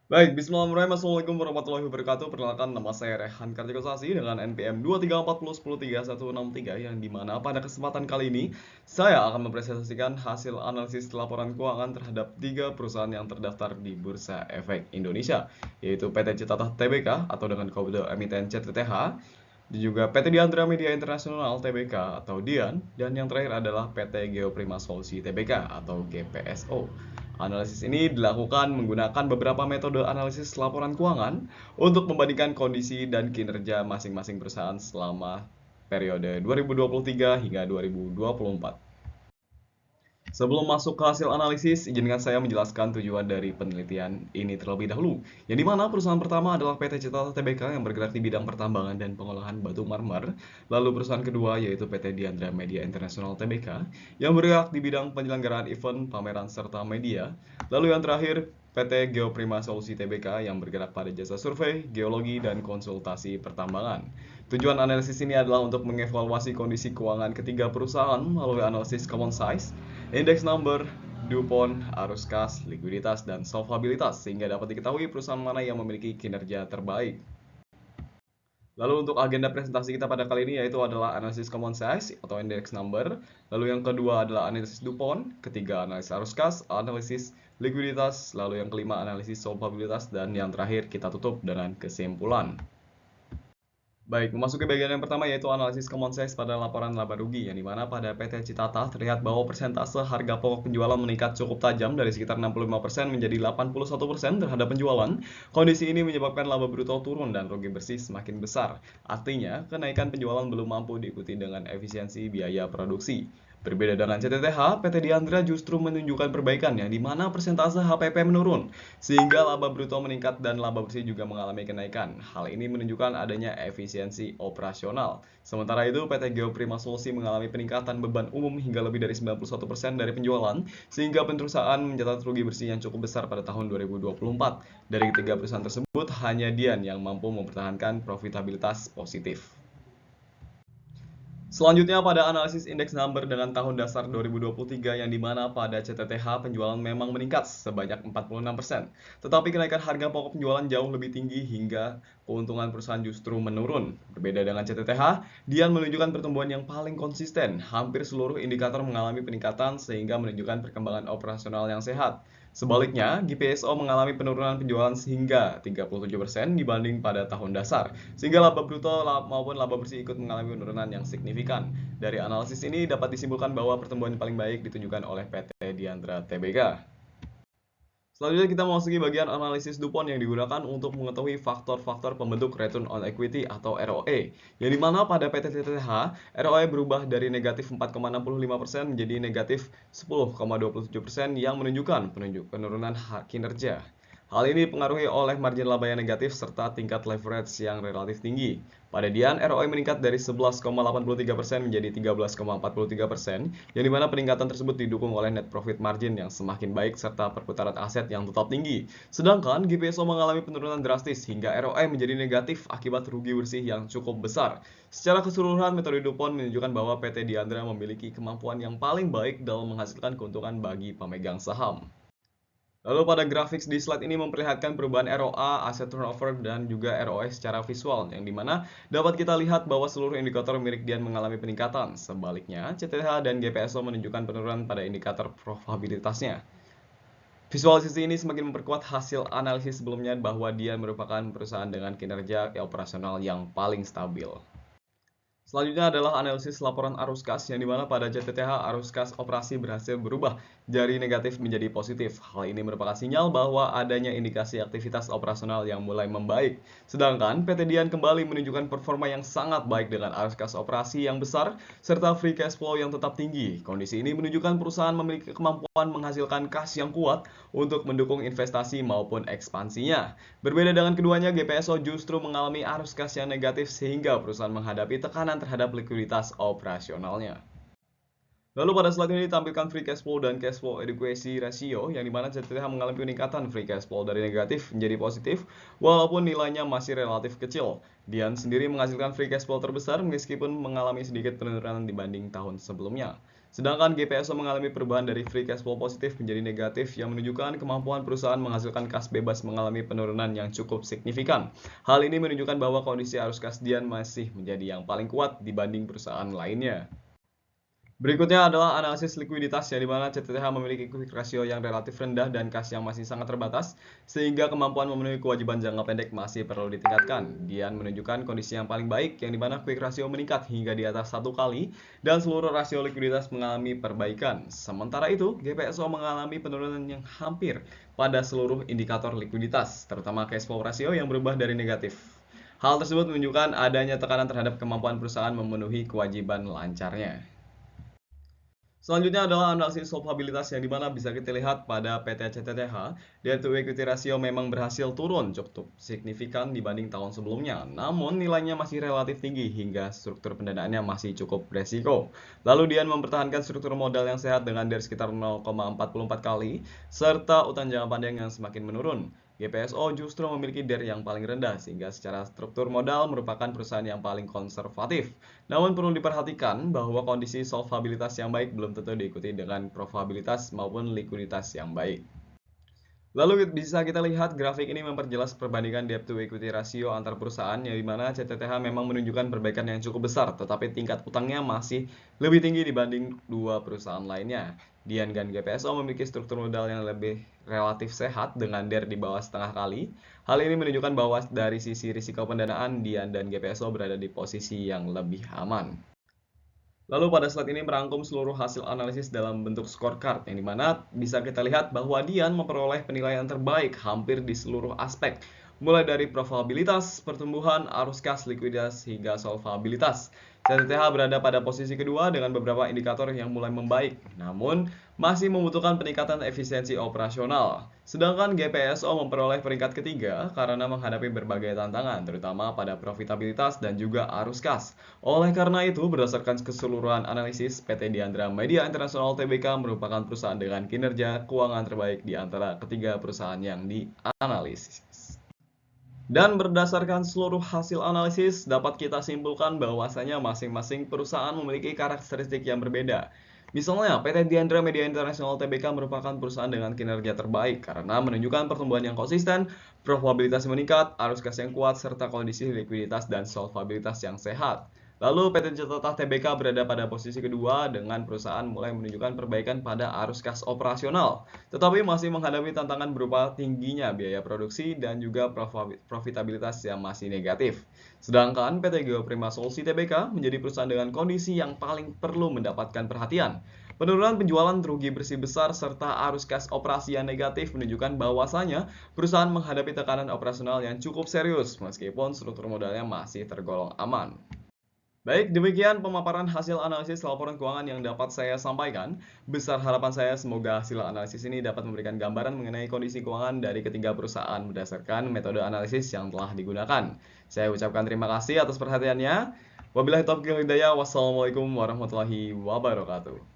Baik, bismillahirrahmanirrahim. Assalamualaikum warahmatullahi wabarakatuh. Perkenalkan, nama saya Rehan Kartikosasi dengan NPM 2340103 yang dimana pada kesempatan kali ini saya akan mempresentasikan hasil analisis laporan keuangan terhadap tiga perusahaan yang terdaftar di Bursa Efek Indonesia, yaitu PT Citata Tbk atau dengan kode emiten CTTH, dan juga PT Diandra Media Internasional Tbk atau DIAN, dan yang terakhir adalah PT Geoprima Solusi Tbk atau GPSO. Analisis ini dilakukan menggunakan beberapa metode analisis laporan keuangan untuk membandingkan kondisi dan kinerja masing-masing perusahaan selama periode 2023 hingga 2024. Sebelum masuk ke hasil analisis, izinkan saya menjelaskan tujuan dari penelitian ini terlebih dahulu. Yang dimana perusahaan pertama adalah PT Citata Tbk yang bergerak di bidang pertambangan dan pengolahan batu marmer. Lalu perusahaan kedua yaitu PT Diandra Media Internasional Tbk yang bergerak di bidang penyelenggaraan event, pameran, serta media. Lalu yang terakhir PT Geoprima Solusi Tbk yang bergerak pada jasa survei, geologi, dan konsultasi pertambangan. Tujuan analisis ini adalah untuk mengevaluasi kondisi keuangan ketiga perusahaan melalui analisis common size, indeks number, DuPont, arus kas, likuiditas, dan solvabilitas sehingga dapat diketahui perusahaan mana yang memiliki kinerja terbaik. Lalu untuk agenda presentasi kita pada kali ini yaitu adalah analisis common size atau index number. Lalu yang kedua adalah analisis DuPont, ketiga analisis arus kas, analisis likuiditas, lalu yang kelima analisis solvabilitas, dan yang terakhir kita tutup dengan kesimpulan. Baik, memasuki bagian yang pertama yaitu analisis common size pada laporan laba rugi, yang dimana pada PT Citata terlihat bahwa persentase harga pokok penjualan meningkat cukup tajam dari sekitar 65% menjadi 81% terhadap penjualan. Kondisi ini menyebabkan laba bruto turun dan rugi bersih semakin besar. Artinya, kenaikan penjualan belum mampu diikuti dengan efisiensi biaya produksi. Berbeda dengan CTTH, PT Diandra justru menunjukkan perbaikan yang dimana persentase HPP menurun, sehingga laba bruto meningkat dan laba bersih juga mengalami kenaikan. Hal ini menunjukkan adanya efisiensi operasional. Sementara itu, PT Geoprima Solusi mengalami peningkatan beban umum hingga lebih dari 91% dari penjualan, sehingga perusahaan mencatat rugi bersih yang cukup besar pada tahun 2024. Dari ketiga perusahaan tersebut, hanya Dian yang mampu mempertahankan profitabilitas positif. Selanjutnya pada analisis indeks number dengan tahun dasar 2023 yang dimana pada CTTH penjualan memang meningkat sebanyak 46%. Tetapi kenaikan harga pokok penjualan jauh lebih tinggi hingga keuntungan perusahaan justru menurun. Berbeda dengan CTTH, Dian menunjukkan pertumbuhan yang paling konsisten. Hampir seluruh indikator mengalami peningkatan sehingga menunjukkan perkembangan operasional yang sehat. Sebaliknya, GPSO mengalami penurunan penjualan hingga 37% dibanding pada tahun dasar, sehingga laba bruto maupun laba bersih ikut mengalami penurunan yang signifikan. Dari analisis ini dapat disimpulkan bahwa pertumbuhan paling baik ditunjukkan oleh PT Diandra Tbk. Selanjutnya kita memasuki bagian analisis DuPont yang digunakan untuk mengetahui faktor-faktor pembentuk return on equity atau ROE. Yang dimana pada PT TTH, ROE berubah dari negatif 4,65% menjadi negatif 10,27% yang menunjukkan penurunan kinerja. Hal ini dipengaruhi oleh margin laba yang negatif serta tingkat leverage yang relatif tinggi. Pada Dian, ROE meningkat dari 11,83% menjadi 13,43%, yang dimana peningkatan tersebut didukung oleh net profit margin yang semakin baik serta perputaran aset yang tetap tinggi. Sedangkan GPSO mengalami penurunan drastis hingga ROE menjadi negatif akibat rugi bersih yang cukup besar. Secara keseluruhan, metode DuPont menunjukkan bahwa PT Diandra memiliki kemampuan yang paling baik dalam menghasilkan keuntungan bagi pemegang saham. Lalu pada grafik di slide ini memperlihatkan perubahan ROA, aset turnover, dan juga ROE secara visual, yang dimana dapat kita lihat bahwa seluruh indikator milik Dian mengalami peningkatan. Sebaliknya, CTH dan GPSO menunjukkan penurunan pada indikator profitabilitasnya. Visualisasi ini semakin memperkuat hasil analisis sebelumnya bahwa Dian merupakan perusahaan dengan kinerja operasional yang paling stabil. Selanjutnya adalah analisis laporan arus kas, yang dimana pada CTTH arus kas operasi berhasil berubah dari negatif menjadi positif. Hal ini merupakan sinyal bahwa adanya indikasi aktivitas operasional yang mulai membaik. Sedangkan PT Dian kembali menunjukkan performa yang sangat baik dengan arus kas operasi yang besar serta free cash flow yang tetap tinggi. Kondisi ini menunjukkan perusahaan memiliki kemampuan menghasilkan kas yang kuat untuk mendukung investasi maupun ekspansinya. Berbeda dengan keduanya, GPSO justru mengalami arus kas yang negatif sehingga perusahaan menghadapi tekanan terhadap likuiditas operasionalnya. Lalu pada slide ini ditampilkan free cash flow dan cash flow adequacy ratio, yang dimana CTTH mengalami peningkatan free cash flow dari negatif menjadi positif walaupun nilainya masih relatif kecil. Dian sendiri menghasilkan free cash flow terbesar meskipun mengalami sedikit penurunan dibanding tahun sebelumnya. Sedangkan GPSO mengalami perubahan dari free cash flow positif menjadi negatif yang menunjukkan kemampuan perusahaan menghasilkan kas bebas mengalami penurunan yang cukup signifikan. Hal ini menunjukkan bahwa kondisi arus kas Dian masih menjadi yang paling kuat dibanding perusahaan lainnya. Berikutnya adalah analisis likuiditas yang dimana CTTH memiliki quick ratio yang relatif rendah dan kas yang masih sangat terbatas, sehingga kemampuan memenuhi kewajiban jangka pendek masih perlu ditingkatkan. Dian menunjukkan kondisi yang paling baik yang dimana quick ratio meningkat hingga di atas 1 kali dan seluruh rasio likuiditas mengalami perbaikan. Sementara itu, GPSO mengalami penurunan yang hampir pada seluruh indikator likuiditas, terutama cash flow ratio yang berubah dari negatif. Hal tersebut menunjukkan adanya tekanan terhadap kemampuan perusahaan memenuhi kewajiban lancarnya. Selanjutnya adalah analisis solvabilitas yang dimana bisa kita lihat pada PT CTTH, debt to equity ratio memang berhasil turun cukup signifikan dibanding tahun sebelumnya, namun nilainya masih relatif tinggi hingga struktur pendanaannya masih cukup beresiko. Lalu Dian mempertahankan struktur modal yang sehat dengan DER sekitar 0,44 kali, serta utang jangka panjang yang semakin menurun. GPSO justru memiliki DER yang paling rendah sehingga secara struktur modal merupakan perusahaan yang paling konservatif. Namun perlu diperhatikan bahwa kondisi solvabilitas yang baik belum tentu diikuti dengan probabilitas maupun likuiditas yang baik. Lalu bisa kita lihat grafik ini memperjelas perbandingan debt to equity ratio antar perusahaan yang dimana CTTH memang menunjukkan perbaikan yang cukup besar, tetapi tingkat utangnya masih lebih tinggi dibanding dua perusahaan lainnya. Dian dan GPSO memiliki struktur modal yang lebih relatif sehat dengan DER di bawah setengah kali. Hal ini menunjukkan bahwa dari sisi risiko pendanaan, Dian dan GPSO berada di posisi yang lebih aman. Lalu pada slide ini merangkum seluruh hasil analisis dalam bentuk scorecard, yang dimana bisa kita lihat bahwa Dian memperoleh penilaian terbaik hampir di seluruh aspek, mulai dari probabilitas, pertumbuhan, arus kas, likuiditas, hingga solvabilitas. CTTH berada pada posisi kedua dengan beberapa indikator yang mulai membaik, namun masih membutuhkan peningkatan efisiensi operasional. Sedangkan GPSO memperoleh peringkat ketiga karena menghadapi berbagai tantangan, terutama pada profitabilitas dan juga arus kas. Oleh karena itu, berdasarkan keseluruhan analisis, PT Diandra Media Internasional Tbk merupakan perusahaan dengan kinerja keuangan terbaik di antara ketiga perusahaan yang dianalisis. Dan berdasarkan seluruh hasil analisis, dapat kita simpulkan bahwasanya masing-masing perusahaan memiliki karakteristik yang berbeda. Misalnya, PT Diandra Media Internasional Tbk merupakan perusahaan dengan kinerja terbaik karena menunjukkan pertumbuhan yang konsisten, probabilitas meningkat, arus kas yang kuat, serta kondisi likuiditas dan solvabilitas yang sehat. Lalu PT CTTH Tbk berada pada posisi kedua dengan perusahaan mulai menunjukkan perbaikan pada arus kas operasional, tetapi masih menghadapi tantangan berupa tingginya biaya produksi dan juga profitabilitas yang masih negatif. Sedangkan PT Geoprima Solusi Tbk menjadi perusahaan dengan kondisi yang paling perlu mendapatkan perhatian. Penurunan penjualan, rugi bersih besar, serta arus kas operasi yang negatif menunjukkan bahwasanya perusahaan menghadapi tekanan operasional yang cukup serius meskipun struktur modalnya masih tergolong aman. Baik, demikian pemaparan hasil analisis laporan keuangan yang dapat saya sampaikan. Besar harapan saya semoga hasil analisis ini dapat memberikan gambaran mengenai kondisi keuangan dari ketiga perusahaan berdasarkan metode analisis yang telah digunakan. Saya ucapkan terima kasih atas perhatiannya. Wabillahi taufiq wal hidayah. Wassalamualaikum warahmatullahi wabarakatuh.